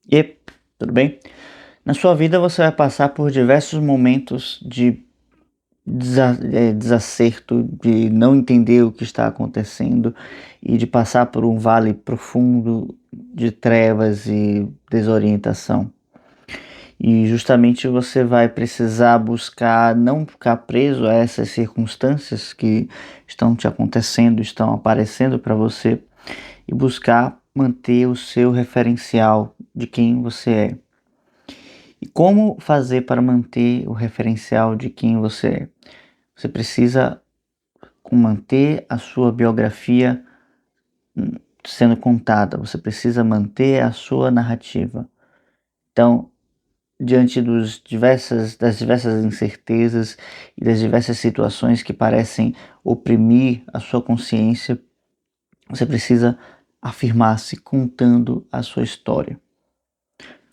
E aí, tudo bem? Na sua vida você vai passar por diversos momentos de desacerto, de não entender o que está acontecendo e de passar por um vale profundo de trevas e desorientação. E justamente você vai precisar buscar não ficar preso a essas circunstâncias que estão te acontecendo, estão aparecendo para você e buscar manter o seu referencial de quem você é. E como fazer para manter o referencial de quem você é? Você precisa manter a sua biografia sendo contada, você precisa manter a sua narrativa. Então, diante das diversas incertezas e das diversas situações que parecem oprimir a sua consciência, você precisa afirmar-se contando a sua história.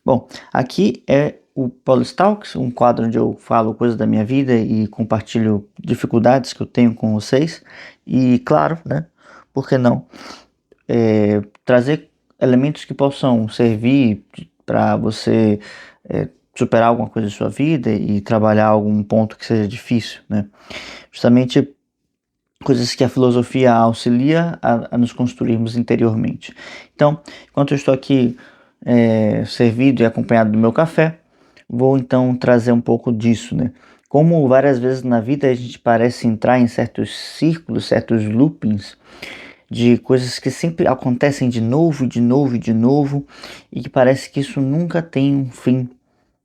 Bom, aqui é o Paulo Stalks, um quadro onde eu falo coisas da minha vida e compartilho dificuldades que eu tenho com vocês. E claro, né, por que não, trazer elementos que possam servir para você superar alguma coisa de sua vida e trabalhar algum ponto que seja difícil, né? Justamente coisas que a filosofia auxilia a nos construirmos interiormente. Então, enquanto eu estou aqui servido e acompanhado do meu café, vou então trazer um pouco disso, né? Como várias vezes na vida a gente parece entrar em certos círculos, certos loopings de coisas que sempre acontecem de novo, de novo e de novo, e que parece que isso nunca tem um fim,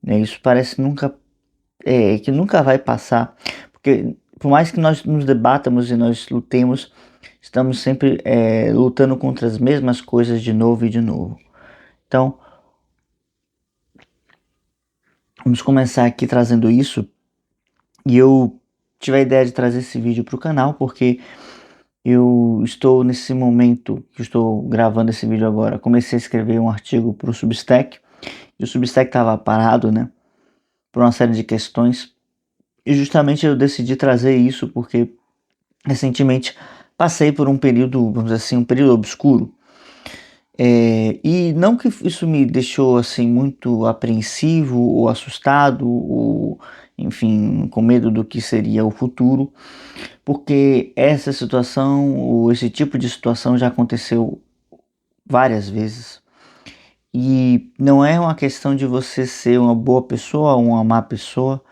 né? Isso parece que nunca vai passar, porque por mais que nós nos debatamos e nós lutemos, estamos sempre lutando contra as mesmas coisas de novo e de novo. Então, vamos começar aqui trazendo isso. E eu tive a ideia de trazer esse vídeo para o canal porque eu estou nesse momento que estou gravando esse vídeo agora. Comecei a escrever um artigo para o Substack e o Substack estava parado, né, por uma série de questões. E justamente eu decidi trazer isso porque recentemente passei por um período, vamos dizer assim, um período obscuro. E não que isso me deixou assim muito apreensivo ou assustado ou enfim com medo do que seria o futuro, porque essa situação ou esse tipo de situação já aconteceu várias vezes e não é uma questão de você ser uma boa pessoa ou uma má pessoa,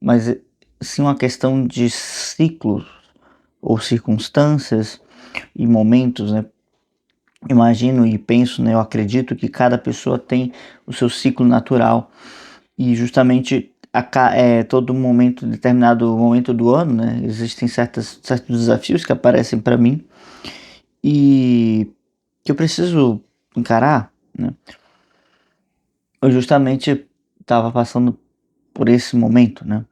mas sim uma questão de ciclos ou circunstâncias e momentos, né? Imagino e penso, né, eu acredito que cada pessoa tem o seu ciclo natural e justamente todo momento, determinado momento do ano, né, existem certos desafios que aparecem para mim e que eu preciso encarar, né. Eu justamente estava passando por esse momento, né,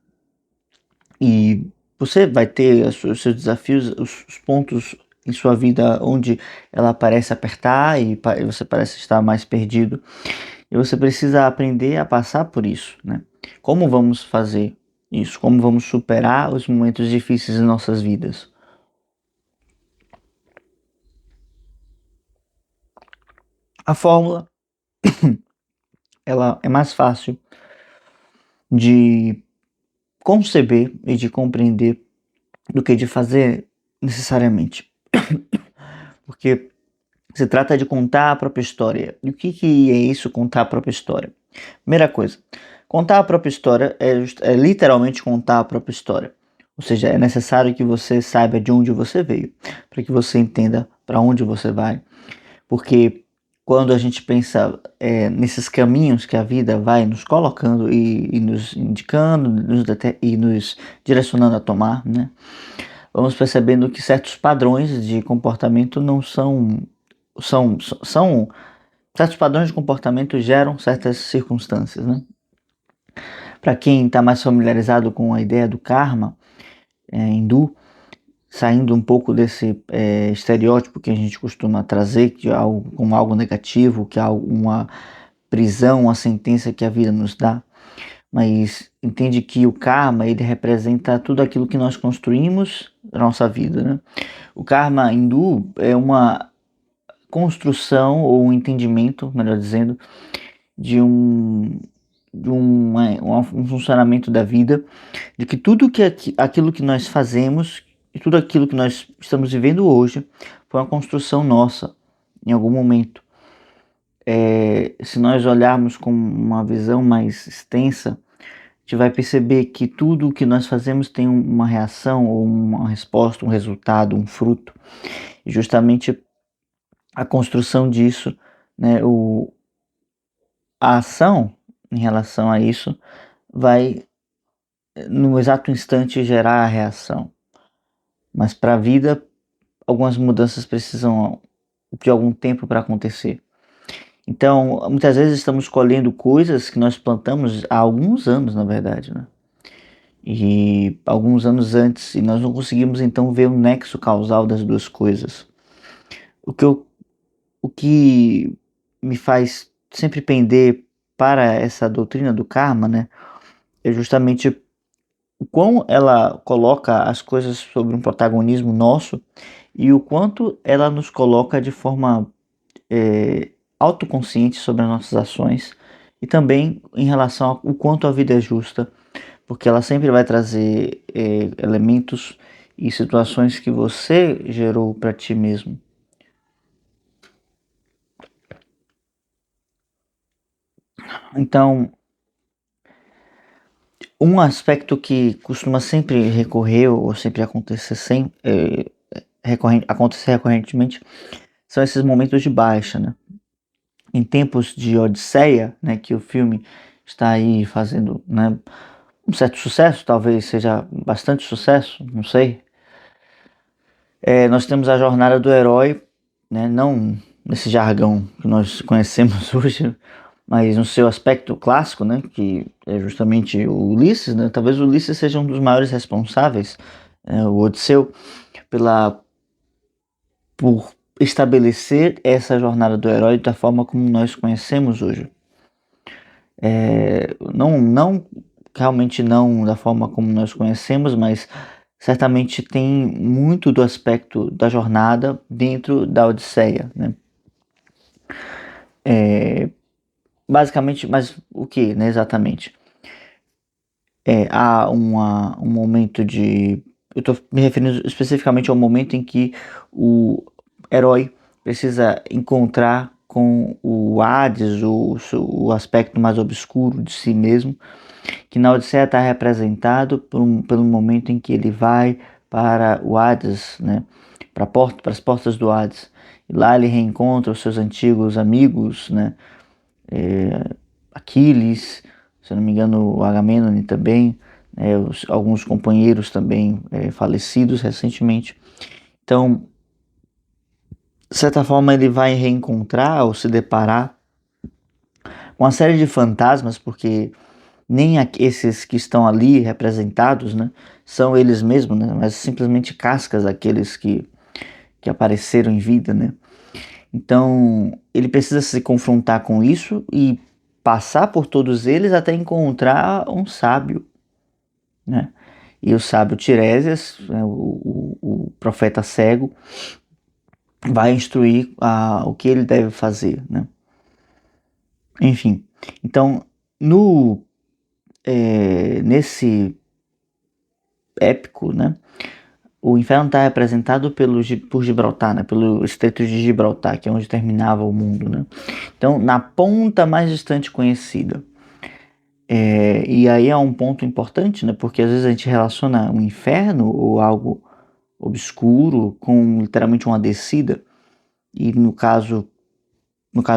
e você vai ter os seus desafios, os pontos em sua vida onde ela parece apertar e você parece estar mais perdido. E você precisa aprender a passar por isso, né? Como vamos fazer isso? Como vamos superar os momentos difíceis em nossas vidas? A fórmula, ela é mais fácil de conceber e de compreender do que de fazer necessariamente. Porque se trata de contar a própria história. E o que é isso, contar a própria história? Primeira coisa, contar a própria história é literalmente contar a própria história. Ou seja, é necessário que você saiba de onde você veio, para que você entenda para onde você vai. Porque quando a gente pensa nesses caminhos que a vida vai nos colocando e nos indicando e nos direcionando a tomar, né? Vamos percebendo que certos padrões de comportamento não são certos padrões de comportamento geram certas circunstâncias, né? Para quem está mais familiarizado com a ideia do karma hindu, saindo um pouco desse estereótipo que a gente costuma trazer, que é algo, como algo negativo, que é uma prisão, uma sentença que a vida nos dá, mas entende que o karma ele representa tudo aquilo que nós construímos na nossa vida, né? O karma hindu é uma construção ou um entendimento, melhor dizendo, de um funcionamento da vida, de que tudo aquilo que nós fazemos e tudo aquilo que nós estamos vivendo hoje foi uma construção nossa, em algum momento. Se nós olharmos com uma visão mais extensa, a gente vai perceber que tudo o que nós fazemos tem uma reação ou uma resposta, um resultado, um fruto. E justamente a construção disso, né, a ação em relação a isso vai no exato instante gerar a reação. Mas para a vida, algumas mudanças precisam de algum tempo para acontecer. Então, muitas vezes estamos colhendo coisas que nós plantamos há alguns anos, na verdade, né? E alguns anos antes, e nós não conseguimos então ver o nexo causal das duas coisas. O que me faz sempre pender para essa doutrina do karma, né, é justamente o quão ela coloca as coisas sobre um protagonismo nosso e o quanto ela nos coloca de forma autoconsciente sobre as nossas ações e também em relação ao quanto a vida é justa, porque ela sempre vai trazer elementos e situações que você gerou para ti mesmo. Então, um aspecto que costuma sempre recorrer ou sempre acontecer acontecer recorrentemente são esses momentos de baixa, né? Em tempos de Odisseia, né, que o filme está aí fazendo, né, um certo sucesso, talvez seja bastante sucesso, não sei. Nós temos a jornada do herói, né, não nesse jargão que nós conhecemos hoje, mas no seu aspecto clássico, né, que é justamente o Ulisses, né, talvez o Ulisses seja um dos maiores responsáveis, o Odisseu, por estabelecer essa jornada do herói da forma como nós conhecemos hoje. Não realmente não da forma como nós conhecemos, mas certamente tem muito do aspecto da jornada dentro da Odisseia, né? Basicamente, mas o que, né, exatamente? Há um momento de... Eu estou me referindo especificamente ao momento em que o herói precisa encontrar com o Hades, o aspecto mais obscuro de si mesmo, que na Odisseia está representado pelo momento em que ele vai para o Hades, né, para as portas do Hades. E lá ele reencontra os seus antigos amigos, né, Aquiles, se eu não me engano, o Agamemnon também, alguns companheiros também falecidos recentemente. Então, de certa forma, ele vai reencontrar ou se deparar com uma série de fantasmas, porque nem esses que estão ali representados, né, são eles mesmos, né, mas simplesmente cascas daqueles que apareceram em vida, né. Então, ele precisa se confrontar com isso e passar por todos eles até encontrar um sábio, né? E o sábio Tiresias, né, o profeta cego, vai instruir o que ele deve fazer, né? Enfim, então, nesse épico, né, o inferno está representado por Gibraltar, né, pelo Estreito de Gibraltar, que é onde terminava o mundo, né? Então, na ponta mais distante conhecida. E aí é um ponto importante, né, porque às vezes a gente relaciona um inferno ou algo obscuro com literalmente uma descida, e no caso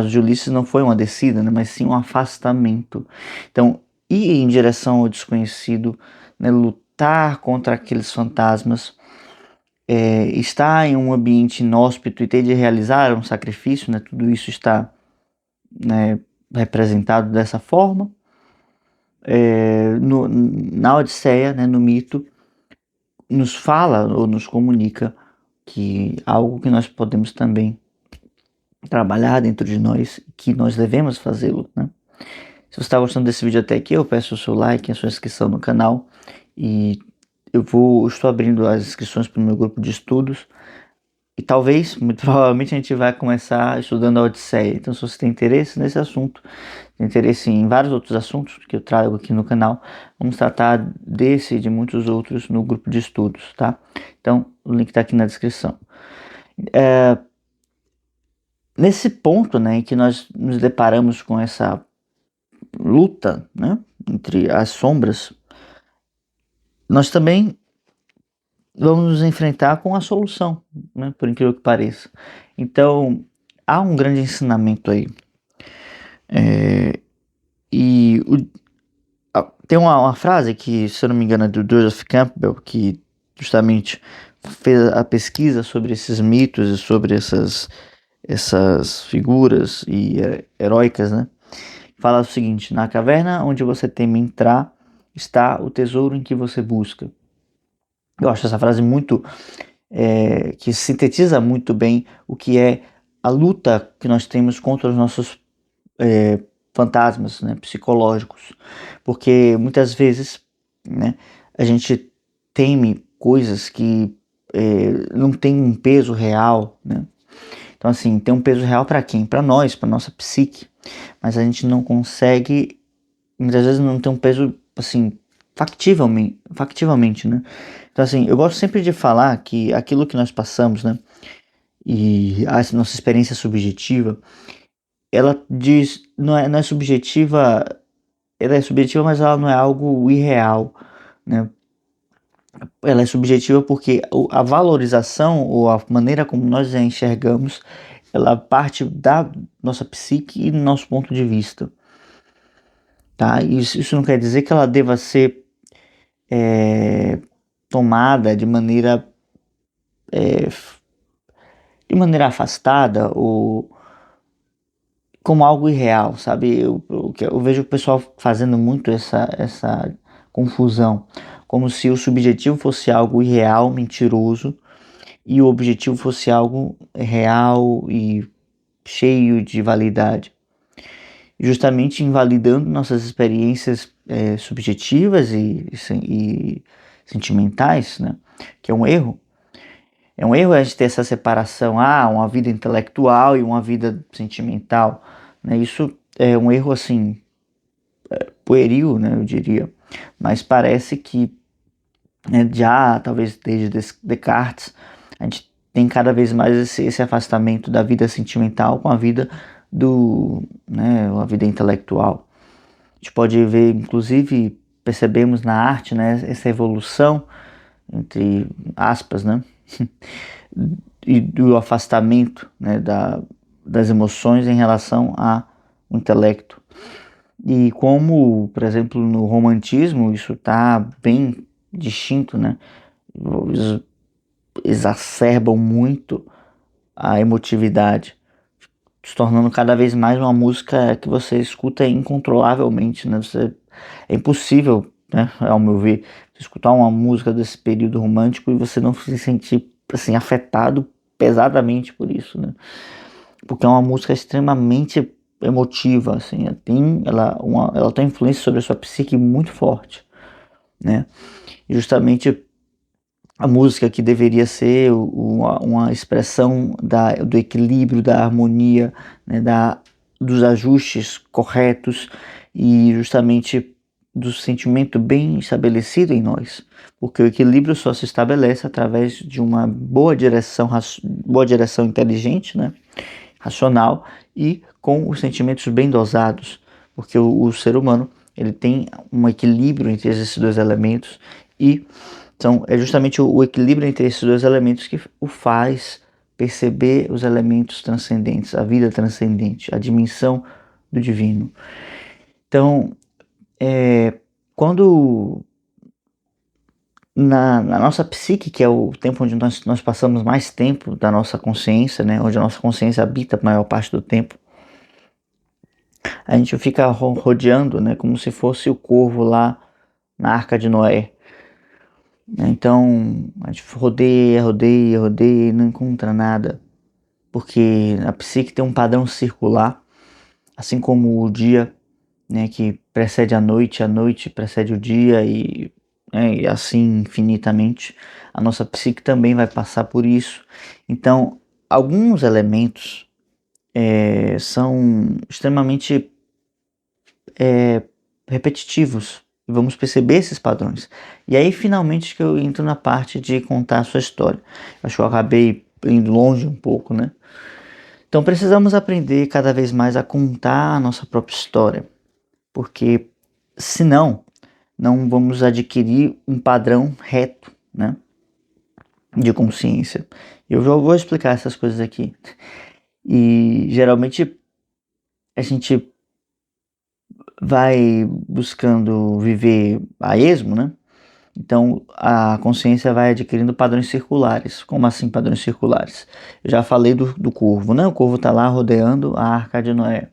de Ulisses não foi uma descida, né, mas sim um afastamento. Então, ir em direção ao desconhecido, né, lutar contra aqueles fantasmas, estar em um ambiente inóspito e ter de realizar um sacrifício, né, tudo isso está, né, representado dessa forma. Na Odisseia, né, no mito, nos fala ou nos comunica que algo que nós podemos também trabalhar dentro de nós, que nós devemos fazê-lo, né? Se você está gostando desse vídeo até aqui, eu peço o seu like, a sua inscrição no canal, e estou abrindo as inscrições para o meu grupo de estudos E talvez, muito provavelmente, a gente vai começar estudando a Odisseia. Então, se você tem interesse nesse assunto, tem interesse em vários outros assuntos que eu trago aqui no canal, vamos tratar desse e de muitos outros no grupo de estudos, tá? Então, o link está aqui na descrição. Nesse ponto, né, em que nós nos deparamos com essa luta, né, entre as sombras, nós também vamos nos enfrentar com a solução, né, por incrível que pareça. Então, há um grande ensinamento aí. Tem uma frase que, se eu não me engano, é do Joseph Campbell, que justamente fez a pesquisa sobre esses mitos e sobre essas figuras heróicas, né? Fala o seguinte: na caverna onde você teme entrar está o tesouro em que você busca. Eu acho essa frase muito que sintetiza muito bem o que é a luta que nós temos contra os nossos fantasmas, né, psicológicos, porque muitas vezes, né, a gente teme coisas que não tem um peso real, né? Então assim, tem um peso real para quem? Para nós, para nossa psique, mas a gente não consegue, muitas vezes não tem um peso assim factivelmente, né? Então assim, eu gosto sempre de falar que aquilo que nós passamos, né, e a nossa experiência subjetiva, ela diz, não é subjetiva, ela é subjetiva, mas ela não é algo irreal, né? Ela é subjetiva porque a valorização ou a maneira como nós a enxergamos, ela parte da nossa psique e do nosso ponto de vista, tá? Isso não quer dizer que ela deva ser tomada de maneira afastada ou como algo irreal, sabe? Eu vejo o pessoal fazendo muito essa confusão, como se o subjetivo fosse algo irreal, mentiroso, e o objetivo fosse algo real e cheio de validade. Justamente invalidando nossas experiências subjetivas e sentimentais, né? Que é um erro. É um erro a gente ter essa separação, uma vida intelectual e uma vida sentimental, né? Isso é um erro assim, pueril, né, eu diria, mas parece que, né, já talvez desde Descartes, a gente tem cada vez mais esse afastamento da vida sentimental com a vida né, a vida intelectual. A gente pode ver, inclusive, percebemos na arte, né, essa evolução, entre aspas, né, e do afastamento, né, das emoções em relação ao intelecto. E como, por exemplo, no romantismo, isso está bem distinto, né? Eles exacerbam muito a emotividade, se tornando cada vez mais uma música que você escuta incontrolavelmente, né? É impossível, né, ao meu ver, você escutar uma música desse período romântico e você não se sentir assim afetado pesadamente por isso, né? Porque é uma música extremamente emotiva, assim, ela tem influência sobre a sua psique muito forte, né? E justamente a música que deveria ser uma expressão do equilíbrio, da harmonia, né, dos ajustes corretos e justamente do sentimento bem estabelecido em nós, porque o equilíbrio só se estabelece através de uma boa direção inteligente, né, racional e com os sentimentos bem dosados, porque o ser humano ele tem um equilíbrio entre esses dois elementos e então é justamente o equilíbrio entre esses dois elementos que o faz perceber os elementos transcendentes, a vida transcendente, a dimensão do divino. Então, quando na nossa psique, que é o tempo onde nós passamos mais tempo da nossa consciência, né, onde a nossa consciência habita a maior parte do tempo, a gente fica rodeando, né, como se fosse o corvo lá na Arca de Noé. Então a gente rodeia, rodeia, rodeia e não encontra nada, porque a psique tem um padrão circular, assim como o dia, né, que precede a noite precede o dia e né, e assim infinitamente, a nossa psique também vai passar por isso. Então, alguns elementos são extremamente repetitivos. E vamos perceber esses padrões. E aí, finalmente, que eu entro na parte de contar a sua história. Acho que eu acabei indo longe um pouco, né? Então, precisamos aprender cada vez mais a contar a nossa própria história. Porque, senão, não vamos adquirir um padrão reto, né, de consciência. Eu já vou explicar essas coisas aqui. E, geralmente, a gente vai buscando viver a esmo, né? Então a consciência vai adquirindo padrões circulares. Como assim padrões circulares? Eu já falei do corvo, né? O corvo está lá rodeando a Arca de Noé.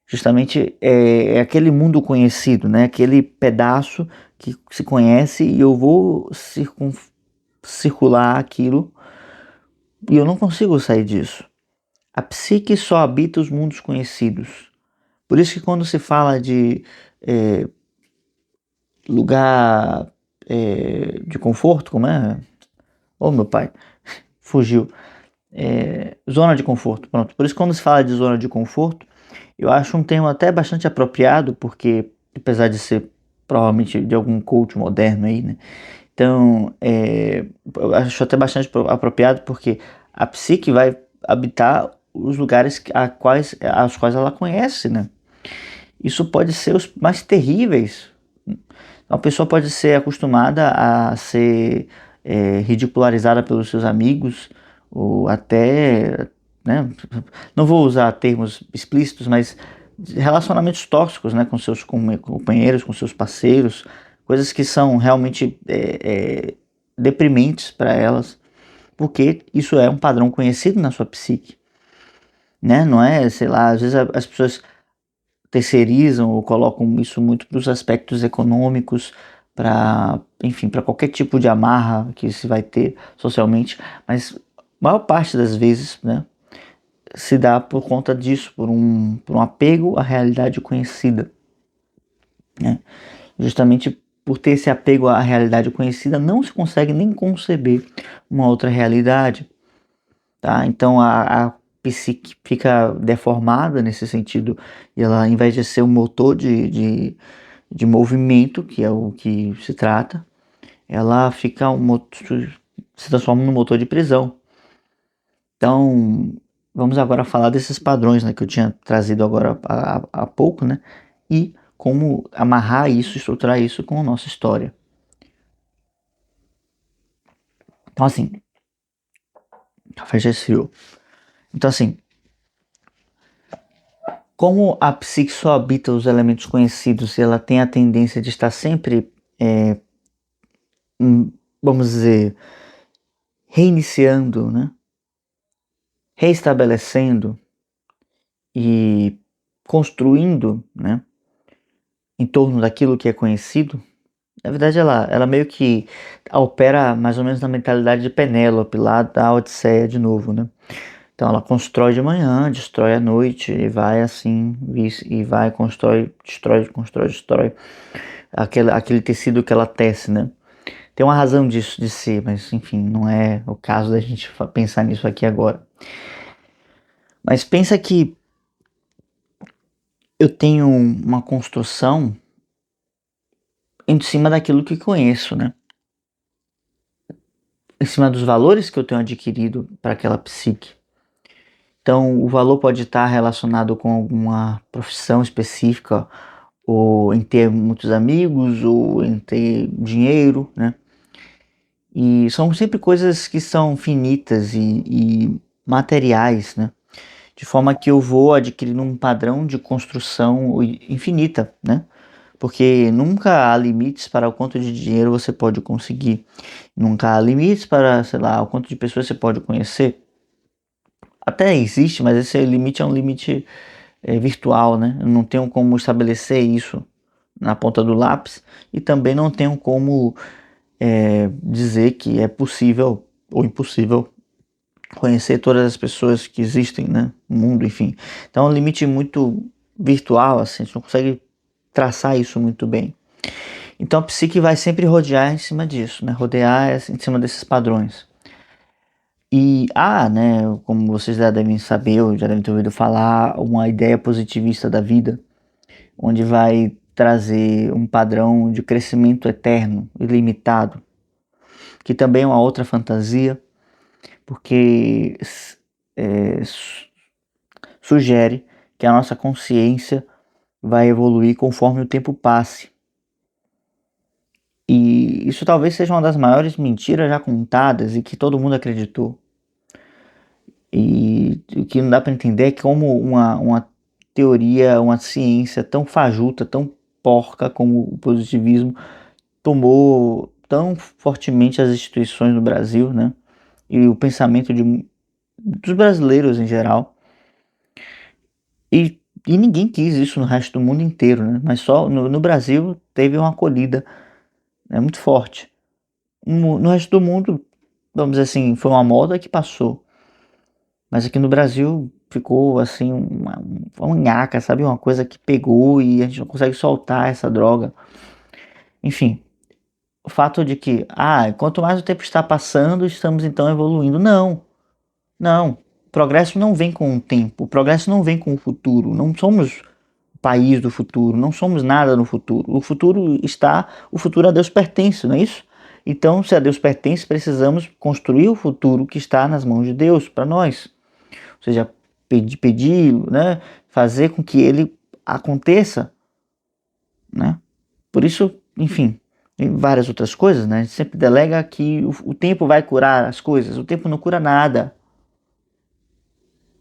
Justamente é aquele mundo conhecido, né? Aquele pedaço que se conhece e eu vou circular aquilo e eu não consigo sair disso. A psique só habita os mundos conhecidos. Por isso que quando se fala de lugar de conforto, como é? Oh, meu pai, fugiu. Zona de conforto, pronto. Por isso quando se fala de zona de conforto, eu acho um termo até bastante apropriado, porque apesar de ser provavelmente de algum coach moderno aí, né? Então, eu acho até bastante apropriado porque a psique vai habitar os lugares aos quais ela conhece, né? Isso pode ser os mais terríveis. A pessoa pode ser acostumada a ser ridicularizada pelos seus amigos, ou até, né, não vou usar termos explícitos, mas relacionamentos tóxicos, né, com seus companheiros, com seus parceiros, coisas que são realmente deprimentes para elas, porque isso é um padrão conhecido na sua psique, né? Não é, sei lá, às vezes as pessoas terceirizam ou colocam isso muito para os aspectos econômicos, para, enfim, para qualquer tipo de amarra que se vai ter socialmente, mas a maior parte das vezes, né, se dá por conta disso, por um apego à realidade conhecida, né? Justamente por ter esse apego à realidade conhecida, não se consegue nem conceber uma outra realidade, tá? Então a psique fica deformada nesse sentido, e ela, ao invés de ser um motor de movimento, que é o que se trata, ela fica se transforma num motor de prisão. Então, vamos agora falar desses padrões, né, que eu tinha trazido agora há pouco, né, e como amarrar isso, estruturar isso com a nossa história. Então, assim, o café já esfriou. Então, assim, como a psique só habita os elementos conhecidos e ela tem a tendência de estar sempre, vamos dizer, reiniciando, né, reestabelecendo e construindo, né, em torno daquilo que é conhecido, na verdade ela meio que opera mais ou menos na mentalidade de Penélope lá da Odisseia de novo, né? Então ela constrói de manhã, destrói à noite e vai assim, e vai, destrói aquele tecido que ela tece, né? Tem uma razão disso de ser, mas enfim, não é o caso da gente pensar nisso aqui agora. Mas pensa que eu tenho uma construção em cima daquilo que conheço, né? Em cima dos valores que eu tenho adquirido para aquela psique. Então, o valor pode estar relacionado com alguma profissão específica, ou em ter muitos amigos, ou em ter dinheiro, né? E são sempre coisas que são finitas e materiais, né? De forma que eu vou adquirindo um padrão de construção infinita, né? Porque nunca há limites para o quanto de dinheiro você pode conseguir. Nunca há limites para, sei lá, o quanto de pessoas você pode conhecer. Até existe, mas esse limite é um limite virtual, né? Eu não tenho como estabelecer isso na ponta do lápis e também não tenho como dizer que é possível ou impossível conhecer todas as pessoas que existem, né, no mundo, enfim. Então é um limite muito virtual, assim, a gente não consegue traçar isso muito bem. Então a psique vai sempre rodear em cima disso, né? Rodear em cima desses padrões. E há, né, como vocês já devem saber, ou já devem ter ouvido falar, uma ideia positivista da vida, onde vai trazer um padrão de crescimento eterno, ilimitado, que também é uma outra fantasia, porque sugere que a nossa consciência vai evoluir conforme o tempo passe. E isso talvez seja uma das maiores mentiras já contadas e que todo mundo acreditou. E o que não dá para entender é como uma teoria, uma ciência tão fajuta, tão porca como o positivismo tomou tão fortemente as instituições no Brasil, né? E o pensamento dos brasileiros em geral. E ninguém quis isso no resto do mundo inteiro, né? Mas só no Brasil teve uma acolhida, né, muito forte. No resto do mundo, vamos dizer assim, foi uma moda que passou. Mas aqui no Brasil ficou assim uma nhaca, sabe? Uma coisa que pegou e a gente não consegue soltar essa droga. Enfim, o fato de que, quanto mais o tempo está passando, estamos então evoluindo. Não, não. O progresso não vem com o tempo, o progresso não vem com o futuro. Não somos o país do futuro, não somos nada no futuro. O futuro a Deus pertence, não é isso? Então, se a Deus pertence, precisamos construir o futuro que está nas mãos de Deus para nós. Ou seja, pedi-lo, né? Fazer com que ele aconteça, né? Por isso, enfim, e várias outras coisas, né? A gente sempre delega que o tempo vai curar as coisas. O tempo não cura nada.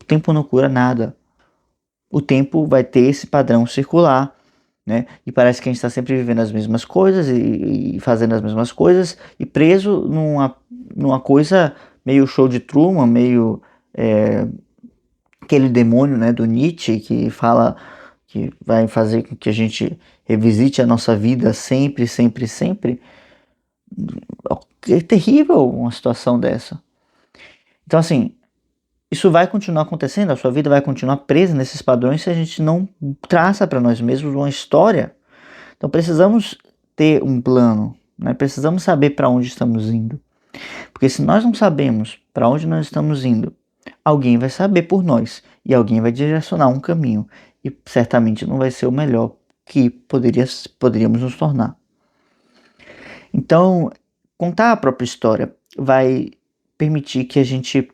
O tempo não cura nada. O tempo vai ter esse padrão circular, né? E parece que a gente está sempre vivendo as mesmas coisas e fazendo as mesmas coisas e preso numa coisa meio show de Truman, meio aquele demônio, né, do Nietzsche, que fala que vai fazer com que a gente revisite a nossa vida sempre, sempre, sempre. É terrível uma situação dessa. Então, assim, isso vai continuar acontecendo, a sua vida vai continuar presa nesses padrões se a gente não traça para nós mesmos uma história. Então, precisamos ter um plano, né? Precisamos saber para onde estamos indo. Porque se nós não sabemos para onde nós estamos indo, alguém vai saber por nós e alguém vai direcionar um caminho e certamente não vai ser o melhor que poderíamos nos tornar. Então, contar a própria história vai permitir que a gente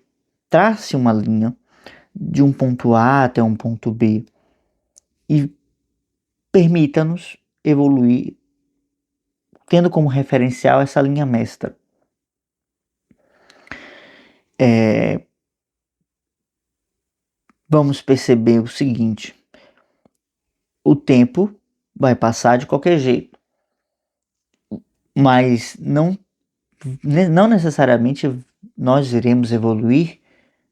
trace uma linha de um ponto A até um ponto B e permita-nos evoluir tendo como referencial essa linha mestra. Vamos perceber o seguinte: o tempo vai passar de qualquer jeito, mas não necessariamente nós iremos evoluir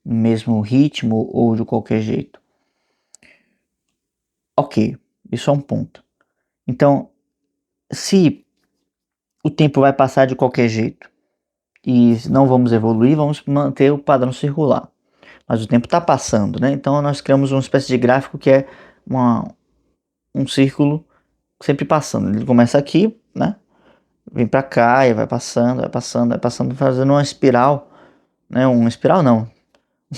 no mesmo ritmo ou de qualquer jeito. Ok, isso é um ponto. Então, se o tempo vai passar de qualquer jeito e não vamos evoluir, vamos manter o padrão circular. Mas o tempo está passando, né? Então nós criamos uma espécie de gráfico que é um círculo sempre passando. Ele começa aqui, né? Vem para cá e vai passando, vai passando, vai passando, fazendo uma espiral, né? Uma espiral não,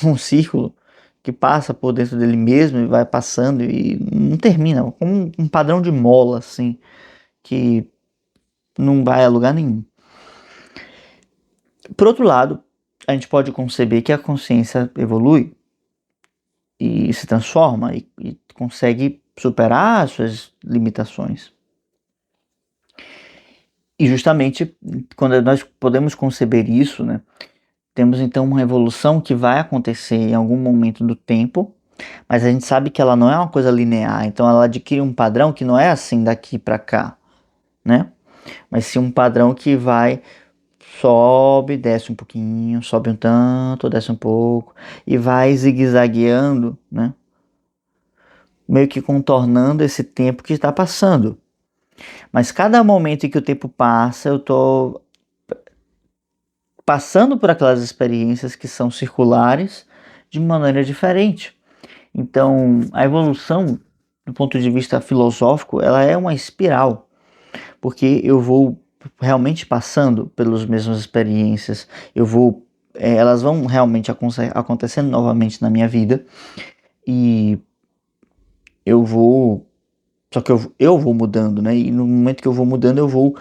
um círculo que passa por dentro dele mesmo e vai passando e não termina, como um padrão de mola, assim, que não vai a lugar nenhum. Por outro lado, a gente pode conceber que a consciência evolui e se transforma e consegue superar as suas limitações. E justamente quando nós podemos conceber isso, né, temos então uma evolução que vai acontecer em algum momento do tempo, mas a gente sabe que ela não é uma coisa linear, então ela adquire um padrão que não é assim daqui para cá, né? Mas sim um padrão que vai, sobe, desce um pouquinho, sobe um tanto, desce um pouco, e vai zigue-zagueando, né? Meio que contornando esse tempo que está passando. Mas cada momento em que o tempo passa, eu estou passando por aquelas experiências que são circulares de maneira diferente. Então, a evolução, do ponto de vista filosófico, ela é uma espiral. porque eu vou realmente passando pelas mesmas experiências, elas vão realmente acontecendo novamente na minha vida, e eu vou, só que eu vou mudando, né? E no momento que eu vou mudando, eu vou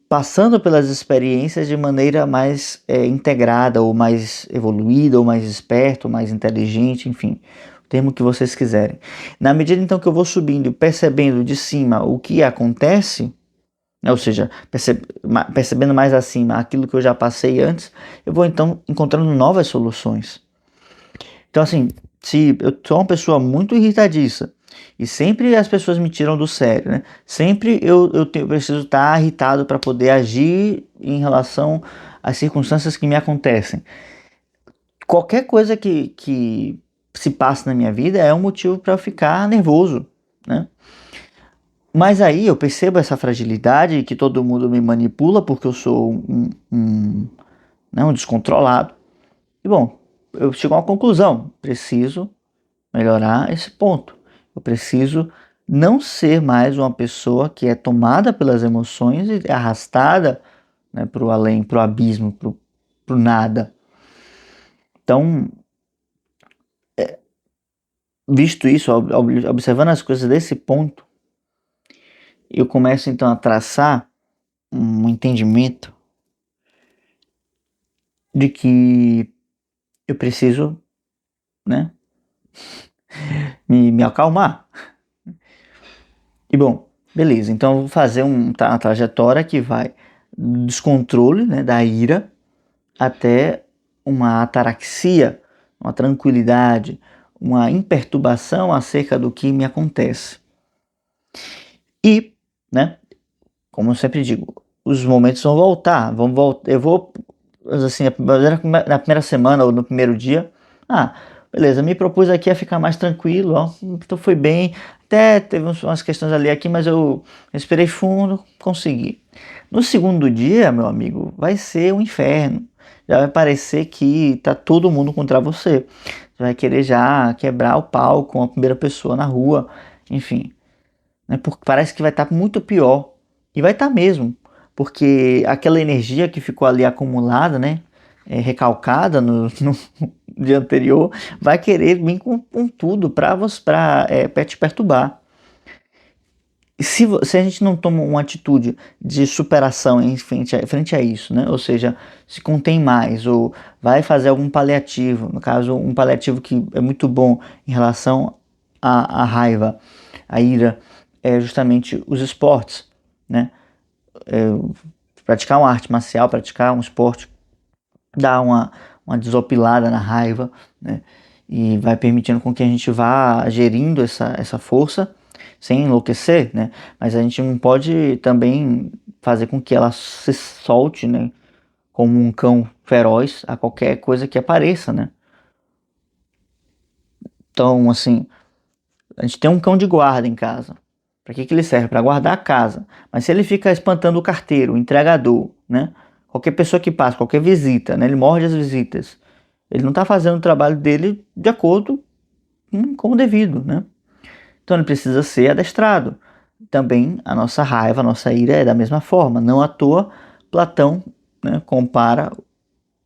passando pelas experiências de maneira mais integrada, ou mais evoluída, ou mais esperto, ou mais inteligente, enfim, o termo que vocês quiserem. Na medida então que eu vou subindo, percebendo de cima o que acontece, né, ou seja, percebendo mais acima aquilo que eu já passei antes, eu vou então encontrando novas soluções. Então, assim, se eu sou uma pessoa muito irritadiça e sempre as pessoas me tiram do sério, né? Sempre eu preciso estar irritado para poder agir em relação às circunstâncias que me acontecem. Qualquer coisa que se passa na minha vida é um motivo para eu ficar nervoso, né? Mas aí eu percebo essa fragilidade, que todo mundo me manipula porque eu sou um descontrolado. E bom, eu chego a uma conclusão: preciso melhorar esse ponto. Eu preciso não ser mais uma pessoa que é tomada pelas emoções e é arrastada, né, para o além, para o abismo, para o nada. Então, visto isso, observando as coisas desse ponto, eu começo então a traçar um entendimento de que eu preciso, né, me acalmar. E bom, beleza, então eu vou fazer uma trajetória que vai do descontrole, né, da ira, até uma ataraxia, uma tranquilidade, uma imperturbação acerca do que me acontece. E, né, como eu sempre digo, os momentos vão voltar, eu vou, assim, na primeira semana ou no primeiro dia, beleza, me propus aqui a ficar mais tranquilo, ó, então foi bem, até teve umas questões ali aqui, mas eu respirei fundo, consegui. No segundo dia, meu amigo, vai ser um inferno. Já vai parecer que tá todo mundo contra você. Você vai querer já quebrar o pau com a primeira pessoa na rua, enfim, né? Porque parece que vai estar muito pior. E vai estar mesmo, porque aquela energia que ficou ali acumulada, né, recalcada no dia anterior, vai querer vir com tudo para te perturbar. Se a gente não toma uma atitude de superação em frente a isso, né? Ou seja, se contém mais, ou vai fazer algum paliativo, no caso, um paliativo que é muito bom em relação à raiva, à ira, é justamente os esportes, né? É, praticar uma arte marcial, praticar um esporte, dá uma desopilada na raiva, né? E vai permitindo com que a gente vá gerindo essa força sem enlouquecer, né? Mas a gente não pode também fazer com que ela se solte, né, como um cão feroz a qualquer coisa que apareça, né? Então, assim, a gente tem um cão de guarda em casa. Para que ele serve? Para guardar a casa. Mas se ele fica espantando o carteiro, o entregador, né? Qualquer pessoa que passa, qualquer visita, né? Ele morde as visitas. Ele não está fazendo o trabalho dele de acordo com o devido, né? Então ele precisa ser adestrado. Também a nossa raiva, a nossa ira é da mesma forma. Não à toa, Platão, né, compara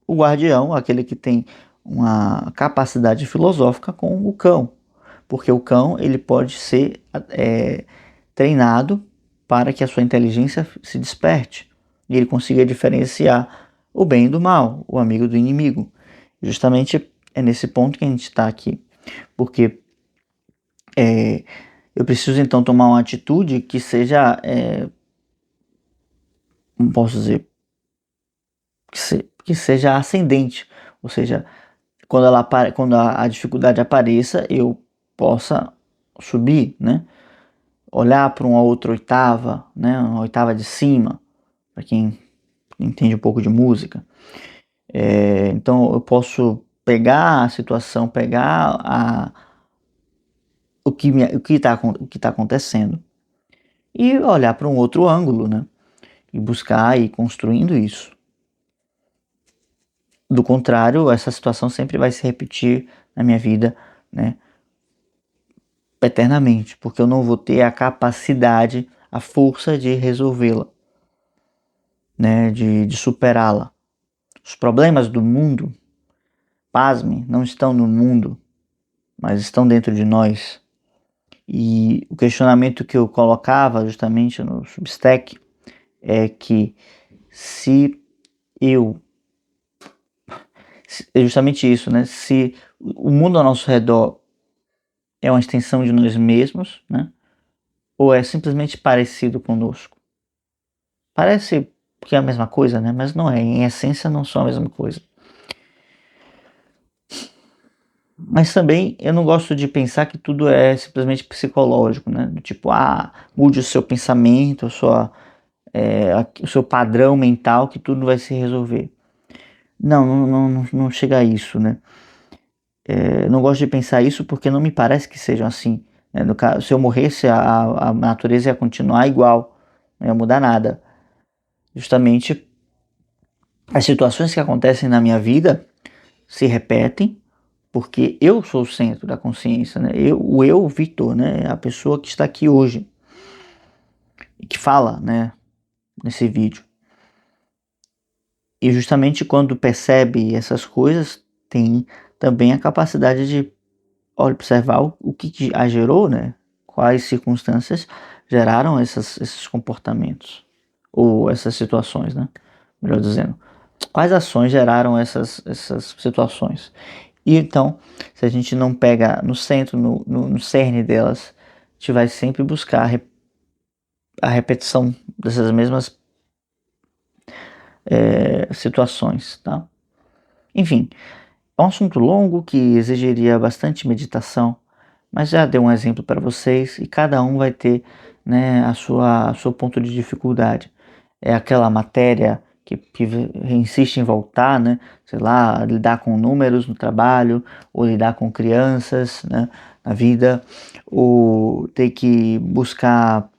o guardião, aquele que tem uma capacidade filosófica, com o cão. Porque o cão ele pode ser treinado para que a sua inteligência se desperte e ele consiga diferenciar o bem do mal, o amigo do inimigo. Justamente é nesse ponto que a gente está aqui. Porque eu preciso então tomar uma atitude que seja, como posso dizer, que seja ascendente, ou seja, quando a dificuldade apareça, eu possa subir, né? Olhar para uma outra oitava, né? Uma oitava de cima, para quem entende um pouco de música. Então eu posso pegar a situação, pegar o que está acontecendo e olhar para um outro ângulo, né? E buscar ir construindo isso. Do contrário, essa situação sempre vai se repetir na minha vida, né, eternamente, porque eu não vou ter a capacidade, a força de resolvê-la, né, de superá-la. Os problemas do mundo, pasme, não estão no mundo, mas estão dentro de nós. E o questionamento que eu colocava justamente no Substack é que se eu, é justamente isso, né? Se o mundo ao nosso redor é uma extensão de nós mesmos, né? Ou é simplesmente parecido conosco? Parece que é a mesma coisa, né? Mas não é, em essência não são a mesma coisa. Mas também eu não gosto de pensar que tudo é simplesmente psicológico, né? Tipo, mude o seu pensamento, o seu padrão mental que tudo vai se resolver. Não chega a isso, né? Não gosto de pensar isso porque não me parece que sejam assim, né? No caso, se eu morresse, a natureza ia continuar igual, não ia mudar nada. Justamente as situações que acontecem na minha vida se repetem porque eu sou o centro da consciência, né? O eu, Vitor, né? A pessoa que está aqui hoje e que fala, né? Nesse vídeo. E justamente quando percebe essas coisas, tem também a capacidade de observar o que a gerou, né? Quais circunstâncias geraram esses comportamentos ou essas situações, né? Melhor dizendo, quais ações geraram essas situações. E então, se a gente não pega no centro, no cerne delas, a gente vai sempre buscar a repetição dessas mesmas situações, tá? Enfim, é um assunto longo que exigiria bastante meditação, mas já dei um exemplo para vocês e cada um vai ter, né, seu ponto de dificuldade. É aquela matéria que insiste em voltar, né? Sei lá, lidar com números no trabalho, ou lidar com crianças, né, na vida, ou ter que buscar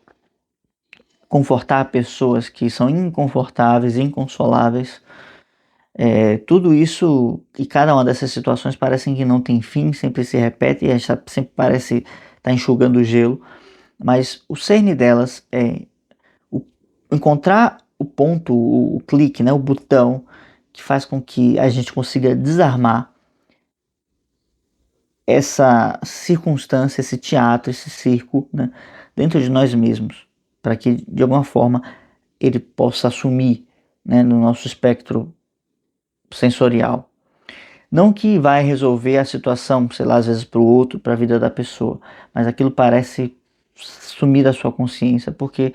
confortar pessoas que são inconfortáveis, inconsoláveis. Tudo isso e cada uma dessas situações parecem que não tem fim, sempre se repete e a gente sempre parece estar enxugando o gelo, mas o cerne delas é encontrar o ponto, o clique, né, o botão que faz com que a gente consiga desarmar essa circunstância, esse teatro, esse circo, né, dentro de nós mesmos, para que de alguma forma ele possa assumir, né, no nosso espectro sensorial. Não que vai resolver a situação, sei lá, às vezes para o outro, para a vida da pessoa, mas aquilo parece sumir da sua consciência, porque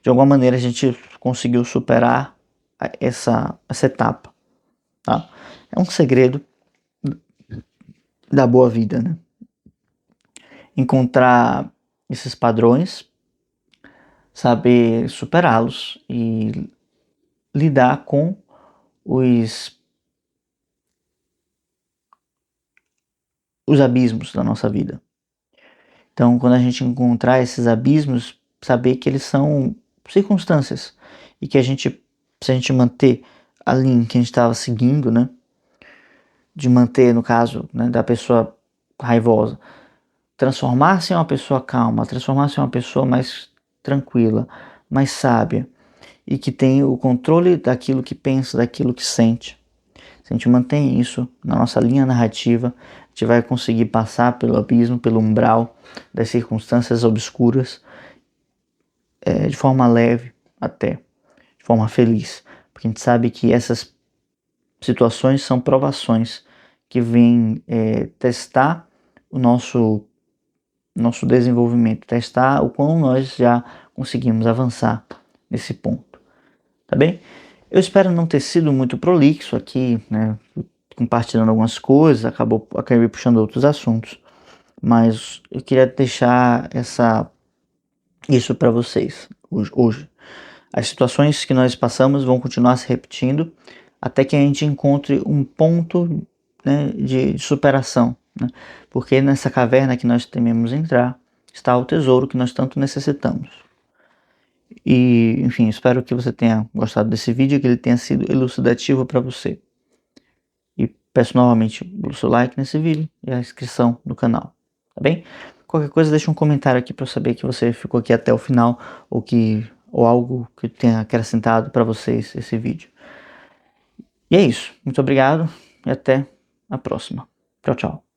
de alguma maneira a gente conseguiu superar essa etapa, tá? É um segredo da boa vida, né? Encontrar esses padrões, saber superá-los e lidar com os, os abismos da nossa vida. Então, quando a gente encontrar esses abismos, saber que eles são circunstâncias e que se a gente manter a linha que a gente estava seguindo, né, de manter, no caso, né, da pessoa raivosa, transformar-se em uma pessoa calma, transformar-se em uma pessoa mais tranquila, mais sábia e que tem o controle daquilo que pensa, daquilo que sente. Se a gente mantém isso na nossa linha narrativa, a gente vai conseguir passar pelo abismo, pelo umbral das circunstâncias obscuras de forma leve até, de forma feliz. Porque a gente sabe que essas situações são provações que vêm testar o nosso desenvolvimento, testar o quão nós já conseguimos avançar nesse ponto, tá bem? Eu espero não ter sido muito prolixo aqui, né, compartilhando algumas coisas, acabei puxando outros assuntos, mas eu queria deixar isso para vocês hoje. As situações que nós passamos vão continuar se repetindo até que a gente encontre um ponto, né, de superação, né? Porque nessa caverna que nós tememos entrar está o tesouro que nós tanto necessitamos. E, enfim, espero que você tenha gostado desse vídeo, que ele tenha sido elucidativo para você. E peço novamente o seu like nesse vídeo e a inscrição no canal, tá bem? Qualquer coisa, deixa um comentário aqui para eu saber que você ficou aqui até o final ou algo que tenha acrescentado para vocês esse vídeo. E é isso. Muito obrigado e até a próxima. Tchau, tchau.